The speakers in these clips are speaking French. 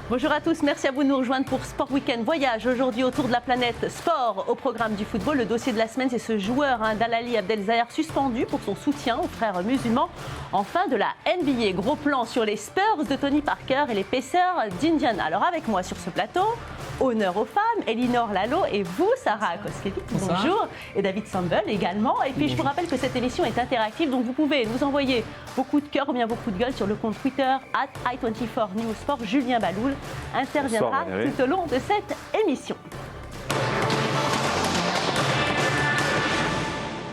Bonjour à tous, merci à vous de nous rejoindre pour Sport Weekend Voyage. Aujourd'hui autour de la planète sport au programme du football. Le dossier de la semaine, c'est ce joueur Dalali Abdelzahir suspendu pour son soutien aux frères musulmans en fin de la NBA. Gros plan sur les Spurs de Tony Parker et les Pacers d'Indiana. Alors avec moi sur ce plateau, honneur aux femmes, Elinor Lalo et vous, Sarah Koskiewicz. Bonjour. Et David Sambel également. Et puis je vous rappelle que cette émission est interactive, donc vous pouvez nous envoyer beaucoup de cœurs ou bien beaucoup de gueules sur le compte Twitter @i24 News Sport. Julien Baloul interviendra tout au long de cette émission.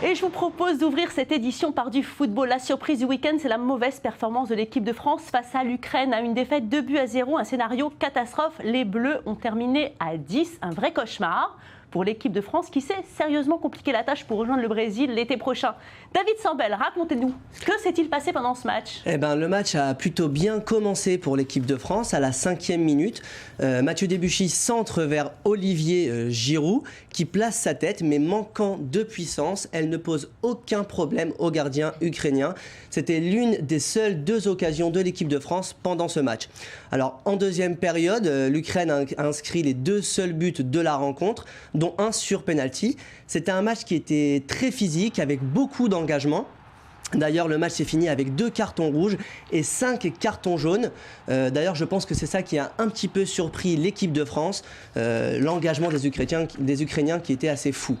Et je vous propose d'ouvrir cette édition par du football. La surprise du week-end, c'est la mauvaise performance de l'équipe de France face à l'Ukraine. À une défaite 2-0, un scénario catastrophe. Les Bleus ont terminé à 10, un vrai cauchemar pour l'équipe de France qui s'est sérieusement compliqué la tâche pour rejoindre le Brésil l'été prochain. David Sambel, racontez-nous, que s'est-il passé pendant ce match ? Le match a plutôt bien commencé pour l'équipe de France. À la 5e minute, Mathieu Debuchy centre vers Olivier Giroud qui place sa tête, mais manquant de puissance, elle ne pose aucun problème au gardien ukrainien. C'était l'une des seules 2 occasions de l'équipe de France pendant ce match. Alors en deuxième période, l'Ukraine a inscrit les 2 seuls buts de la rencontre, dont un sur penalty. C'était un match qui était très physique, avec beaucoup d'engagement. D'ailleurs, le match s'est fini avec 2 cartons rouges et 5 cartons jaunes. D'ailleurs, je pense que c'est ça qui a un petit peu surpris l'équipe de France, l'engagement des Ukrainiens qui était assez fou.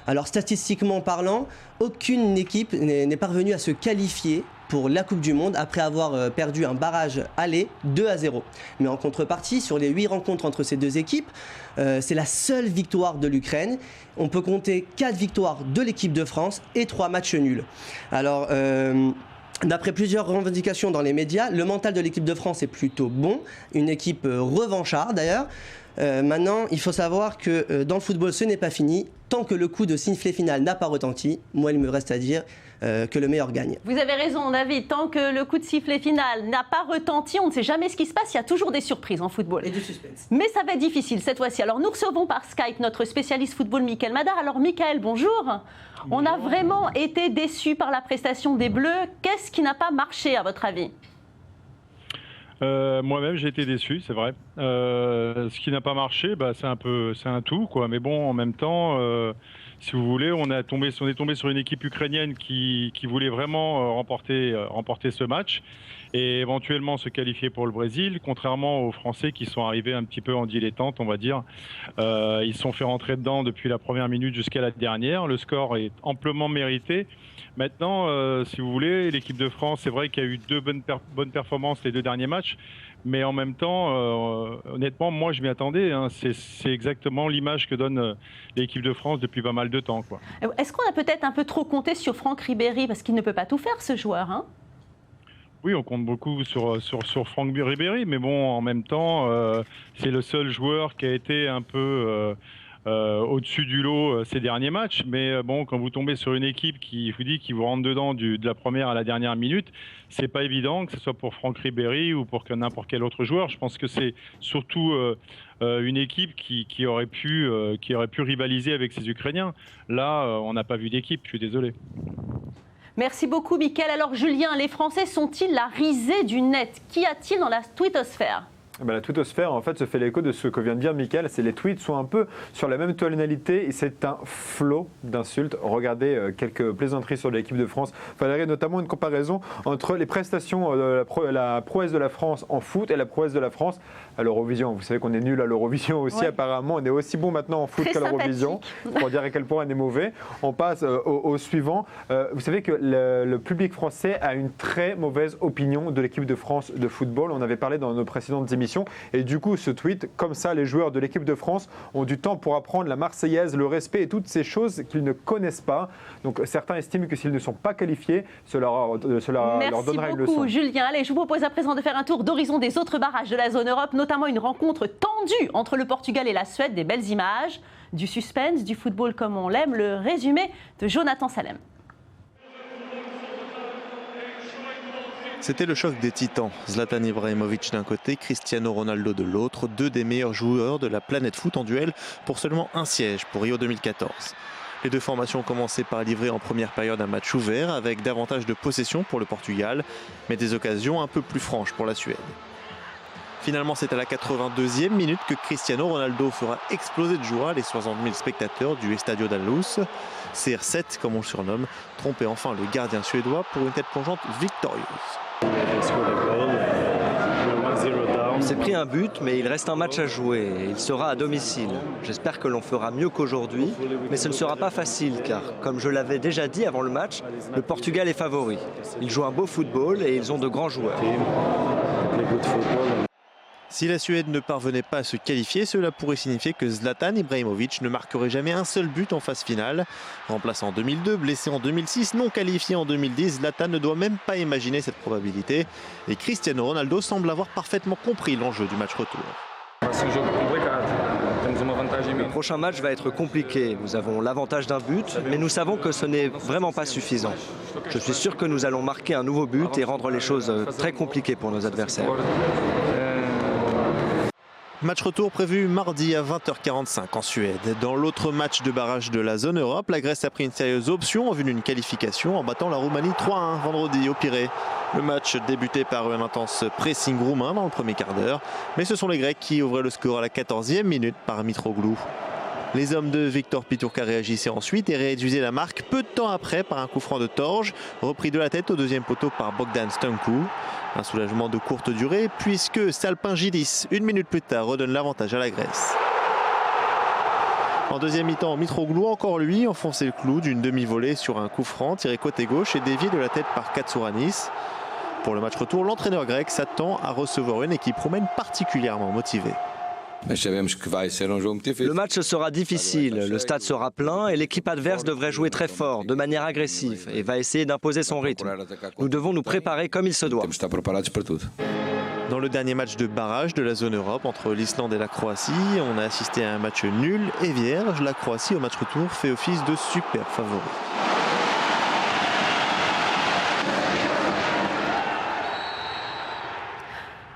Alors, statistiquement parlant, aucune équipe n'est parvenue à se qualifier pour la Coupe du Monde après avoir perdu un barrage aller 2-0. Mais en contrepartie, sur les 8 rencontres entre ces 2 équipes, c'est la seule victoire de l'Ukraine. On peut compter 4 victoires de l'équipe de France et 3 matchs nuls. Alors, d'après plusieurs revendications dans les médias, le mental de l'équipe de France est plutôt bon. Une équipe revancharde d'ailleurs. Maintenant, il faut savoir que dans le football, ce n'est pas fini. Tant que le coup de sifflet final n'a pas retenti, moi, il me reste à dire que le meilleur gagne. Vous avez raison, David. Tant que le coup de sifflet final n'a pas retenti, on ne sait jamais ce qui se passe. Il y a toujours des surprises en football. Et du suspense. Mais ça va être difficile cette fois-ci. Alors, nous recevons par Skype notre spécialiste football, Mickaël Madar. Alors, Mickaël, bonjour. On a vraiment été déçus par la prestation des Bleus. Qu'est-ce qui n'a pas marché, à votre avis ? Moi-même, j'ai été déçu, c'est vrai. Ce qui n'a pas marché, c'est un tout, quoi. Mais bon, en même temps, si vous voulez, on est tombé sur une équipe ukrainienne qui voulait vraiment remporter ce match et éventuellement se qualifier pour le Brésil, contrairement aux Français qui sont arrivés un petit peu en dilettante, on va dire. Ils se sont fait rentrer dedans depuis la première minute jusqu'à la dernière. Le score est amplement mérité. Maintenant, si vous voulez, l'équipe de France, c'est vrai qu'il y a eu 2 bonnes performances les 2 derniers matchs, mais en même temps, honnêtement, moi je m'y attendais. C'est exactement l'image que donne l'équipe de France depuis pas mal de temps, quoi. Est-ce qu'on a peut-être un peu trop compté sur Franck Ribéry, parce qu'il ne peut pas tout faire, ce joueur, hein ? Oui, on compte beaucoup sur Franck Ribéry, mais bon, en même temps, c'est le seul joueur qui a été un peu au-dessus du lot ces derniers matchs. Mais bon, quand vous tombez sur une équipe qui vous rentre dedans de la première à la dernière minute, c'est pas évident, que ce soit pour Franck Ribéry ou pour n'importe quel autre joueur. Je pense que c'est surtout une équipe qui aurait pu rivaliser avec ces Ukrainiens. Là, on n'a pas vu d'équipe, je suis désolé. Merci beaucoup, Mickaël. Alors, Julien, les Français sont-ils la risée du net ? Qu'y a-t-il dans la twittosphère ? La twittosphère, en fait, se fait l'écho de ce que vient de dire Mickaël. C'est les tweets sont un peu sur la même tonalité et c'est un flot d'insultes. Regardez quelques plaisanteries sur l'équipe de France. Valérie, notamment une comparaison entre les prestations de la prouesse de la France en foot et la prouesse de la France à l'Eurovision. Vous savez qu'on est nul à l'Eurovision aussi, apparemment. On est aussi bon maintenant en foot qu'à l'Eurovision, pour dire à quel point on est mauvais. On passe au suivant. Vous savez que le public français a une très mauvaise opinion de l'équipe de France de football. On avait parlé dans nos précédentes émissions. Et du coup, ce tweet, comme ça, les joueurs de l'équipe de France ont du temps pour apprendre la Marseillaise, le respect et toutes ces choses qu'ils ne connaissent pas. Donc certains estiment que s'ils ne sont pas qualifiés, cela leur donnerait une leçon. Merci beaucoup, Julien. Allez, je vous propose à présent de faire un tour d'horizon des autres barrages de la zone Europe, notamment une rencontre tendue entre le Portugal et la Suède. Des belles images, du suspense, du football comme on l'aime. Le résumé de Jonathan Salem. C'était le choc des titans. Zlatan Ibrahimovic d'un côté, Cristiano Ronaldo de l'autre, 2 des meilleurs joueurs de la planète foot en duel pour seulement un siège pour Rio 2014. Les 2 formations ont commencé par livrer en première période un match ouvert avec davantage de possession pour le Portugal, mais des occasions un peu plus franches pour la Suède. Finalement, c'est à la 82e minute que Cristiano Ronaldo fera exploser de joie les 60 000 spectateurs du Estadio da Luz. CR7, comme on le surnomme, trompait enfin le gardien suédois pour une tête plongeante victorieuse. On s'est pris un but, mais il reste un match à jouer et il sera à domicile. J'espère que l'on fera mieux qu'aujourd'hui, mais ce ne sera pas facile car, comme je l'avais déjà dit avant le match, le Portugal est favori. Ils jouent un beau football et ils ont de grands joueurs. Si la Suède ne parvenait pas à se qualifier, cela pourrait signifier que Zlatan Ibrahimović ne marquerait jamais un seul but en phase finale. Remplacé en 2002, blessé en 2006, non qualifié en 2010, Zlatan ne doit même pas imaginer cette probabilité. Et Cristiano Ronaldo semble avoir parfaitement compris l'enjeu du match retour. Le prochain match va être compliqué. Nous avons l'avantage d'un but, mais nous savons que ce n'est vraiment pas suffisant. Je suis sûr que nous allons marquer un nouveau but et rendre les choses très compliquées pour nos adversaires. Match retour prévu mardi à 20h45 en Suède. Dans l'autre match de barrage de la zone Europe, la Grèce a pris une sérieuse option en vue d'une qualification en battant la Roumanie 3-1 vendredi au Pirée. Le match débutait par un intense pressing roumain dans le premier quart d'heure, mais ce sont les Grecs qui ouvraient le score à la 14e minute par Mitroglou. Les hommes de Victor Piturka réagissaient ensuite et réduisaient la marque peu de temps après par un coup franc de Torge, repris de la tête au deuxième poteau par Bogdan Stanku. Un soulagement de courte durée puisque Salpingidis, une minute plus tard, redonne l'avantage à la Grèce. En deuxième mi-temps, Mitroglou, encore lui, enfonçait le clou d'une demi-volée sur un coup franc tiré côté gauche et dévié de la tête par Katsouranis. Pour le match retour, l'entraîneur grec s'attend à recevoir une équipe roumaine particulièrement motivée. Le match sera difficile, le stade sera plein et l'équipe adverse devrait jouer très fort, de manière agressive et va essayer d'imposer son rythme. Nous devons nous préparer comme il se doit. Dans le dernier match de barrage de la zone Europe entre l'Islande et la Croatie, on a assisté à un match nul et vierge. La Croatie au match retour fait office de super favori.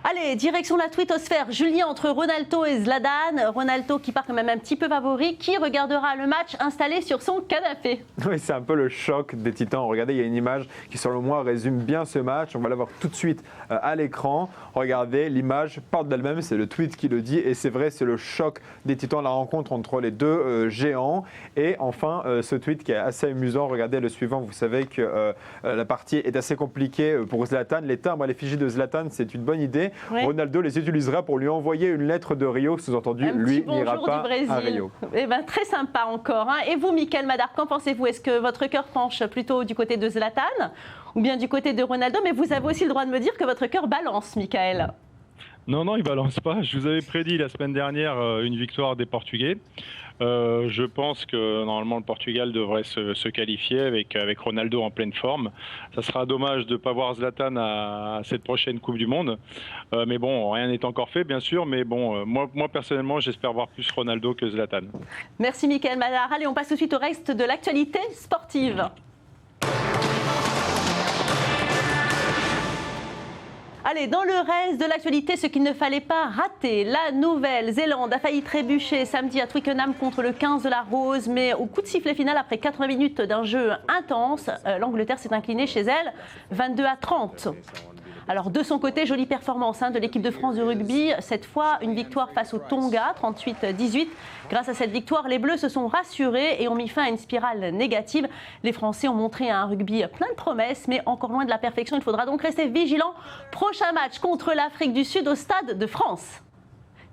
Allez, direction la twittosphère. Julien, entre Ronaldo et Zlatan. Ronaldo qui part quand même un petit peu favori. Qui regardera le match installé sur son canapé? Oui, c'est un peu le choc des Titans. Regardez, il y a une image qui, selon moi, résume bien ce match. On va la voir tout de suite à l'écran. Regardez, l'image part d'elle-même. C'est le tweet qui le dit. Et c'est vrai, c'est le choc des Titans, la rencontre entre les deux géants. Et enfin, ce tweet qui est assez amusant. Regardez le suivant. Vous savez que la partie est assez compliquée pour Zlatan. Les timbres à l'effigie de Zlatan, c'est une bonne idée. Oui. Ronaldo les utilisera pour lui envoyer une lettre de Rio, sous-entendu, lui n'ira pas à Rio. Eh ben, très sympa encore. Hein. Et vous, Mickaël Madar, qu'en pensez-vous? Est-ce que votre cœur penche plutôt du côté de Zlatan ou bien du côté de Ronaldo? Mais vous avez aussi le droit de me dire que votre cœur balance, Mickaël. Non, il ne balance pas. Je vous avais prédit la semaine dernière une victoire des Portugais. Je pense que normalement le Portugal devrait se qualifier avec Ronaldo en pleine forme. Ça sera dommage de ne pas voir Zlatan à cette prochaine Coupe du Monde. Mais bon, rien n'est encore fait bien sûr. Mais bon, moi personnellement, j'espère voir plus Ronaldo que Zlatan. Merci Mickaël Madar. Allez, on passe tout de suite au reste de l'actualité sportive. Allez, dans le reste de l'actualité, ce qu'il ne fallait pas rater, la Nouvelle-Zélande a failli trébucher samedi à Twickenham contre le 15 de la Rose, mais au coup de sifflet final, après 80 minutes d'un jeu intense, l'Angleterre s'est inclinée chez elle 22-30. Alors de son côté, jolie performance de l'équipe de France de rugby. Cette fois, une victoire face au Tonga, 38-18. Grâce à cette victoire, les Bleus se sont rassurés et ont mis fin à une spirale négative. Les Français ont montré un rugby plein de promesses, mais encore loin de la perfection. Il faudra donc rester vigilant. Prochain match contre l'Afrique du Sud au Stade de France.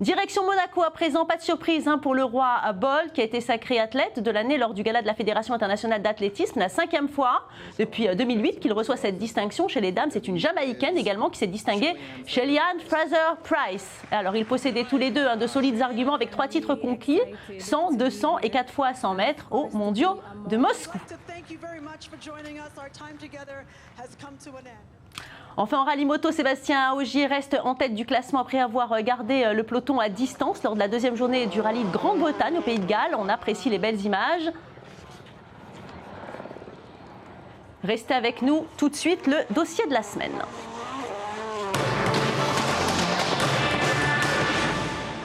Direction Monaco à présent, pas de surprise pour le roi Boll qui a été sacré athlète de l'année lors du gala de la Fédération internationale d'athlétisme, la 5e fois depuis 2008 qu'il reçoit cette distinction. Chez les dames, c'est une Jamaïcaine également qui s'est distinguée, Shelly-Ann Fraser-Price. Alors ils possédaient tous les deux de solides arguments avec 3 titres conquis, 100, 200 et 4 fois 100 mètres aux mondiaux de Moscou. Enfin, en rallye moto, Sébastien Ogier reste en tête du classement après avoir gardé le peloton à distance lors de la 2e journée du rallye de Grande-Bretagne au Pays de Galles. On apprécie les belles images. Restez avec nous tout de suite, le dossier de la semaine.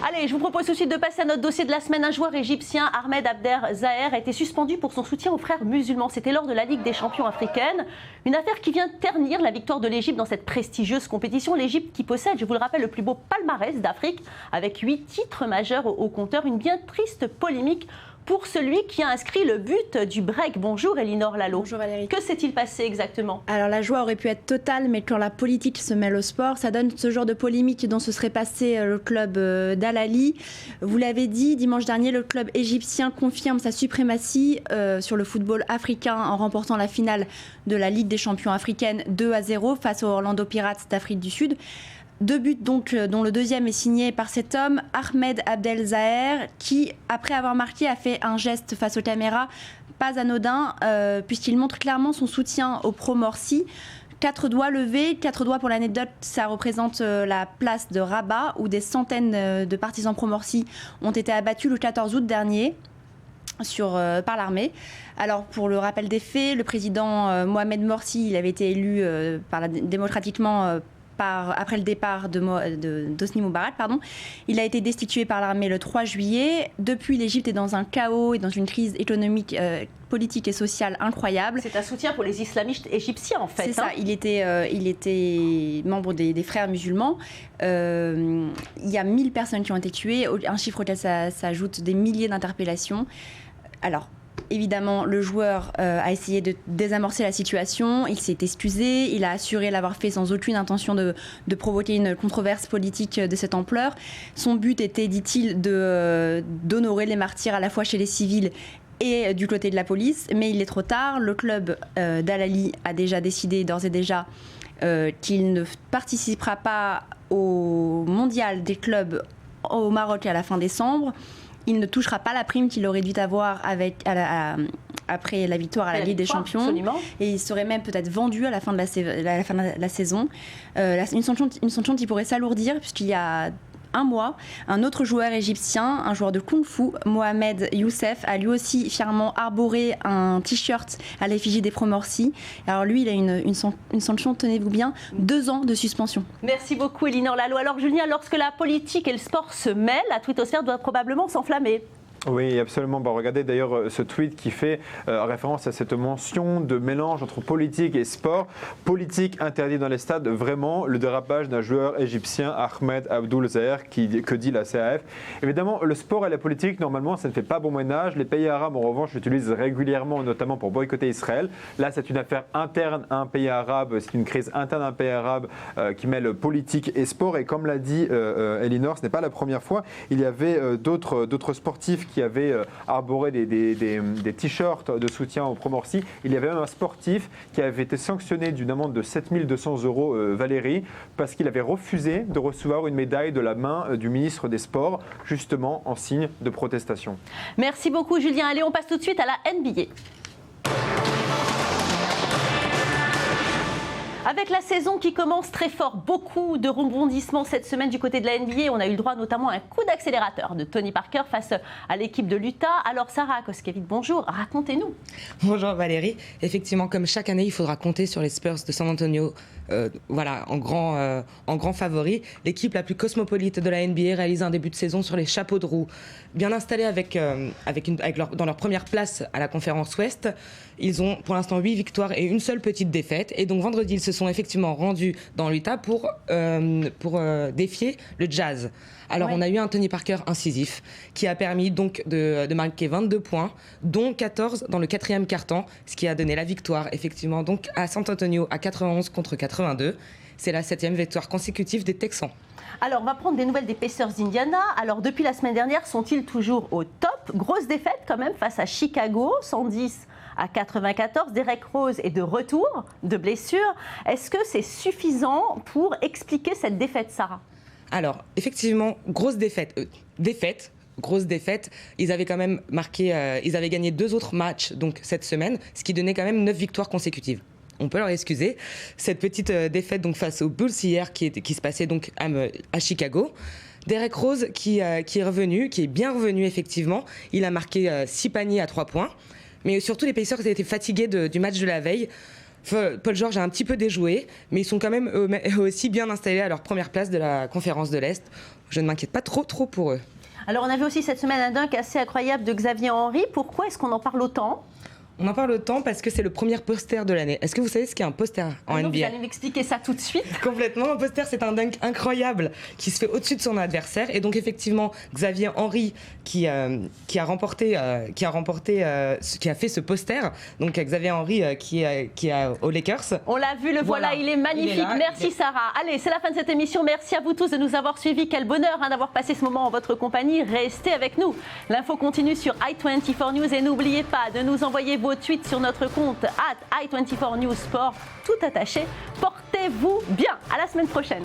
Allez, Allez, je vous propose tout de suite de passer à notre dossier de la semaine. Un joueur égyptien, Ahmed Abder Zaher, a été suspendu pour son soutien aux frères musulmans. C'était lors de la Ligue des champions africaine. Une affaire qui vient ternir la victoire de l'Égypte dans cette prestigieuse compétition. L'Égypte qui possède, je vous le rappelle, le plus beau palmarès d'Afrique avec 8 titres majeurs au compteur. Une bien triste polémique pour celui qui a inscrit le but du break. Bonjour Elinor Lalo. Bonjour Valérie. Que s'est-il passé exactement ? Alors la joie aurait pu être totale, mais quand la politique se mêle au sport, ça donne ce genre de polémique dont se serait passé le club d'Al Ahly. Vous l'avez dit, dimanche dernier, le club égyptien confirme sa suprématie sur le football africain en remportant la finale de la Ligue des champions africaine 2-0 face aux Orlando Pirates d'Afrique du Sud. 2 buts donc, dont le deuxième est signé par cet homme, Ahmed Abder Zaher, qui, après avoir marqué, a fait un geste face aux caméras pas anodin, puisqu'il montre clairement son soutien au Pro Morsi. 4 doigts levés, 4 doigts pour l'anecdote, ça représente la place de Rabat, où des centaines de partisans Pro Morsi ont été abattus le 14 août dernier. Par l'armée. Alors pour le rappel des faits, le président Mohamed Morsi, il avait été élu démocratiquement après le départ d'Hosni Moubarak, il a été destitué par l'armée le 3 juillet. Depuis, l'Égypte est dans un chaos et dans une crise économique, politique et sociale incroyable. C'est un soutien pour les islamistes égyptiens en fait. C'est ça, il était membre des frères musulmans. Il y a 1000 personnes qui ont été tuées, un chiffre auquel s'ajoutent des milliers d'interpellations. Alors, évidemment, le joueur a essayé de désamorcer la situation, il s'est excusé, il a assuré l'avoir fait sans aucune intention de provoquer une controverse politique de cette ampleur. Son but était, dit-il, d'honorer les martyrs à la fois chez les civils et du côté de la police, mais il est trop tard. Le club d'Al Ahly a déjà décidé d'ores et déjà qu'il ne participera pas au mondial des clubs au Maroc à la fin décembre. Il ne touchera pas la prime qu'il aurait dû avoir après la victoire à la Ligue des Champions. Absolument. Et il serait même peut-être vendu à la fin de la saison. Une sanction qui pourrait s'alourdir, puisqu'il y a un mois, un autre joueur égyptien, un joueur de kung-fu, Mohamed Youssef, a lui aussi fièrement arboré un t-shirt à l'effigie des Pro Morsi. Alors lui, il a une sanction, tenez-vous bien, 2 ans de suspension. Merci beaucoup Elinor Lalo. Alors Julien, lorsque la politique et le sport se mêlent, la twittosphère doit probablement s'enflammer. Oui, absolument. Regardez d'ailleurs ce tweet qui fait référence à cette mention de mélange entre politique et sport. Politique interdit dans les stades, vraiment le dérapage d'un joueur égyptien, Ahmed Abder Zaher, que dit la CAF. Évidemment, le sport et la politique, normalement, ça ne fait pas bon ménage. Les pays arabes, en revanche, l'utilisent régulièrement, notamment pour boycotter Israël. Là, c'est une affaire interne à un pays arabe, c'est une crise interne à un pays arabe qui mêle politique et sport. Et comme l'a dit Elinor, ce n'est pas la première fois. Il y avait d'autres sportifs qui avaient arboré des t-shirts de soutien au Pro Morsi. Il y avait même un sportif qui avait été sanctionné d'une amende de 7 200 €, Valérie, parce qu'il avait refusé de recevoir une médaille de la main du ministre des Sports, justement en signe de protestation. Merci beaucoup Julien. Allez, on passe tout de suite à la NBA. Avec la saison qui commence très fort, beaucoup de rebondissements cette semaine du côté de la NBA. On a eu le droit notamment à un coup d'accélérateur de Tony Parker face à l'équipe de l'Utah. Alors Sarah Koskevitz, bonjour, racontez-nous. Bonjour Valérie. Effectivement, comme chaque année, il faudra compter sur les Spurs de San Antonio. En grand favori. L'équipe la plus cosmopolite de la NBA réalise un début de saison sur les chapeaux de roue. Bien installés dans leur première place à la conférence Ouest, ils ont pour l'instant 8 victoires et une seule petite défaite. Et donc vendredi, ils se sont effectivement rendus dans l'Utah pour défier le Jazz. Alors, on a eu un Tony Parker incisif qui a permis donc de marquer 22 points, dont 14 dans le 4e quart-temps, ce qui a donné la victoire effectivement donc à San Antonio à 91 contre 82. C'est la 7e victoire consécutive des Texans. Alors, on va prendre des nouvelles des Pacers d'Indiana. Alors, depuis la semaine dernière, sont-ils toujours au top ? Grosse défaite quand même face à Chicago, 110 à 94. Derek Rose est de retour de blessure. Est-ce que c'est suffisant pour expliquer cette défaite, Sarah ? Alors, effectivement, grosse défaite. Grosse défaite. Ils avaient quand même ils avaient gagné 2 autres matchs donc, cette semaine, ce qui donnait quand même 9 victoires consécutives. On peut leur excuser. Cette petite défaite donc, face aux Bulls hier qui se passait donc à Chicago. Derek Rose qui est bien revenu effectivement. Il a marqué 6 paniers à 3 points. Mais surtout, les Pacers étaient fatigués du match de la veille. Paul George a un petit peu déjoué, mais ils sont quand même eux aussi bien installés à leur première place de la conférence de l'Est. Je ne m'inquiète pas trop pour eux. Alors on avait aussi cette semaine un dunk assez incroyable de Xavier Henry. Pourquoi est-ce qu'on en parle autant ? On en parle autant parce que c'est le premier poster de l'année. Est-ce que vous savez ce qu'est un poster en NBA ? Vous allez m'expliquer ça tout de suite. Complètement. Un poster, c'est un dunk incroyable qui se fait au-dessus de son adversaire. Et donc effectivement, Xavier Henry qui a fait ce poster. Donc Xavier Henry qui est aux Lakers. On l'a vu, le voilà, il est magnifique. Merci Sarah. Allez, c'est la fin de cette émission. Merci à vous tous de nous avoir suivis. Quel bonheur d'avoir passé ce moment en votre compagnie. Restez avec nous. L'info continue sur i24 News et n'oubliez pas de nous envoyer vos tweets sur notre compte @i24 News Sport, tout attaché. Portez-vous bien. À la semaine prochaine.